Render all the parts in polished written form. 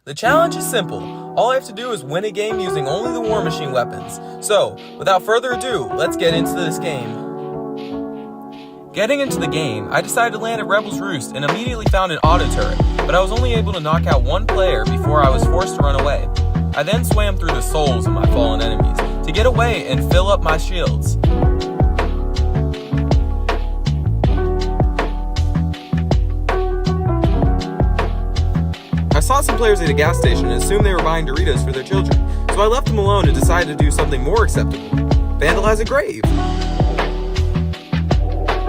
The challenge is simple. All I have to do is win a game using only the War Machine weapons. So, without further ado, let's get into this game. Getting into the game, I decided to land at Rebel's Roost and immediately found an auto turret, but I was only able to knock out one player before I was forced to run away. I then swam through the souls of my fallen enemies to get away and fill up my shields. I saw some players at a gas station and assumed they were buying Doritos for their children, so I left them alone and decided to do something more acceptable: vandalize a grave.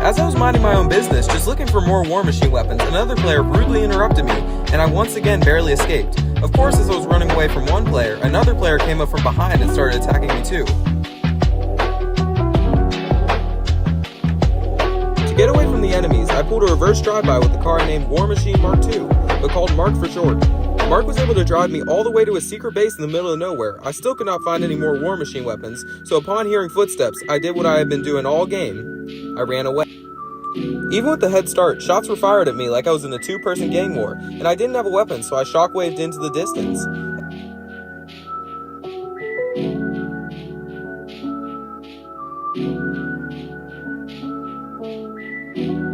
As I was minding my own business, just looking for more War Machine weapons, another player rudely interrupted me, and I once again barely escaped. Of course, as I was running away from one player, another player came up from behind and started attacking me too. To get away from the enemies, I pulled a reverse drive-by with the car I named War Machine Mark II, but called Mark for short. Mark was able to drive me all the way to a secret base in the middle of nowhere. I still could not find any more War Machine weapons, so upon hearing footsteps, I did what I had been doing all game. I ran away. Even with the head start, shots were fired at me like I was in a two-person gang war, and I didn't have a weapon, so I shockwaved into the distance.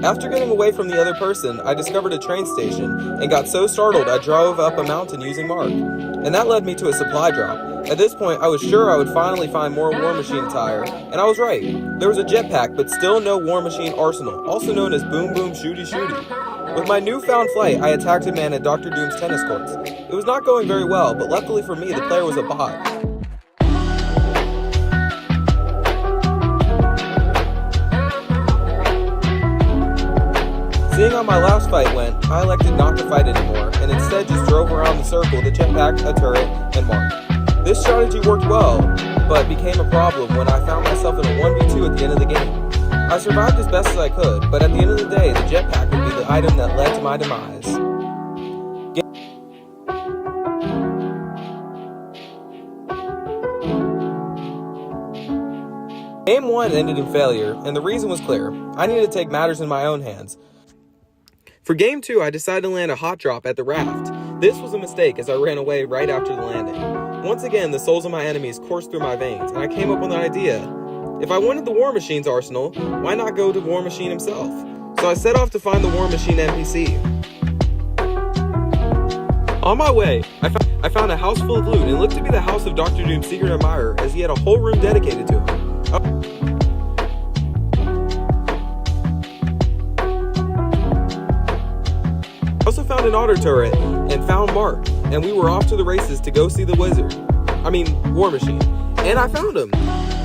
After getting away from the other person, I discovered a train station, and got so startled I drove up a mountain using Mark, and that led me to a supply drop. At this point, I was sure I would finally find more War Machine attire, and I was right. There was a jetpack, but still no War Machine arsenal, also known as Boom Boom Shooty Shooty. With my newfound flight, I attacked a man at Dr. Doom's tennis courts. It was not going very well, but luckily for me, the player was a bot. Seeing how my last fight went, I elected not to fight anymore, and instead just drove around the circle with a jetpack, a turret, and Mark. This strategy worked well, but became a problem when I found myself in a 1v2 at the end of the game. I survived as best as I could, but at the end of the day, the jetpack would be the item that led to my demise. Game 1 ended in failure, and the reason was clear. I needed to take matters in my own hands. For Game 2, I decided to land a hot drop at the raft. This was a mistake as I ran away right after the landing. Once again, the souls of my enemies coursed through my veins, and I came up with an idea. If I wanted the War Machine's arsenal, why not go to War Machine himself? So I set off to find the War Machine NPC. On my way, I found a house full of loot, and it looked to be the house of Dr. Doom's secret admirer, as he had a whole room dedicated to him. I also found an auto turret and found Mark, and we were off to the races to go see the War Machine. And I found him,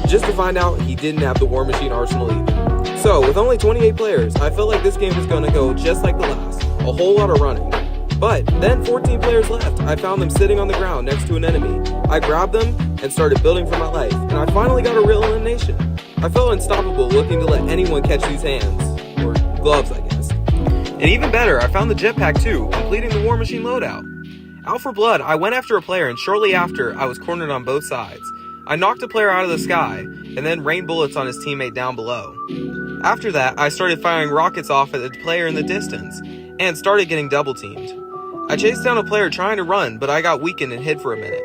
just to find out he didn't have the War Machine arsenal either. So, with only 28 players, I felt like this game was gonna go just like the last, a whole lot of running. But then 14 players left. I found them sitting on the ground next to an enemy. I grabbed them and started building for my life, and I finally got a real elimination. I felt unstoppable, looking to let anyone catch these hands, or gloves I guess. And even better, I found the jetpack too, completing the War Machine loadout. Out for blood, I went after a player, and shortly after, I was cornered on both sides. I knocked a player out of the sky, and then rained bullets on his teammate down below. After that, I started firing rockets off at the player in the distance, and started getting double teamed. I chased down a player trying to run, but I got weakened and hid for a minute.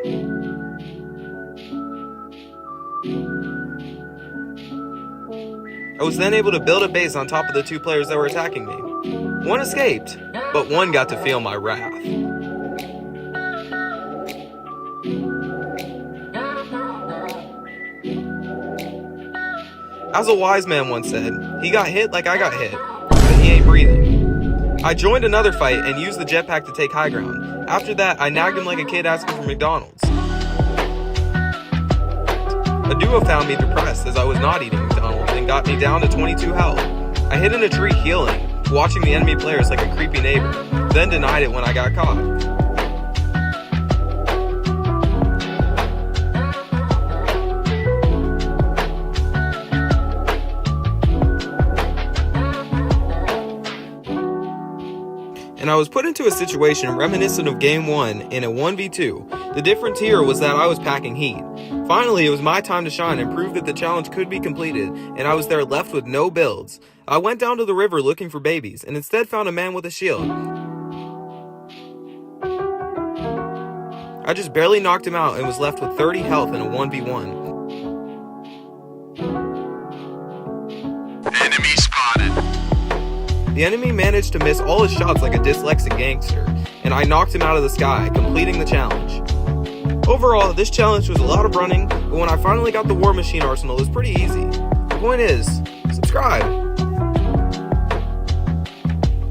I was then able to build a base on top of the two players that were attacking me. One escaped, but one got to feel my wrath. As a wise man once said, he got hit like I got hit, but he ain't breathing. I joined another fight and used the jetpack to take high ground. After that, I nagged him like a kid asking for McDonald's. A duo found me depressed as I was not eating McDonald's and got me down to 22 health. I hid in a tree healing, watching the enemy players like a creepy neighbor, then denied it when I got caught. And I was put into a situation reminiscent of Game 1 in a 1v2. The difference here was that I was packing heat. Finally, it was my time to shine and prove that the challenge could be completed, and I was there left with no builds. I went down to the river looking for babies, and instead found a man with a shield. I just barely knocked him out and was left with 30 health in a 1v1. Enemy spotted. The enemy managed to miss all his shots like a dyslexic gangster, and I knocked him out of the sky, completing the challenge. Overall, this challenge was a lot of running, but when I finally got the War Machine arsenal, it was pretty easy. The point is, subscribe!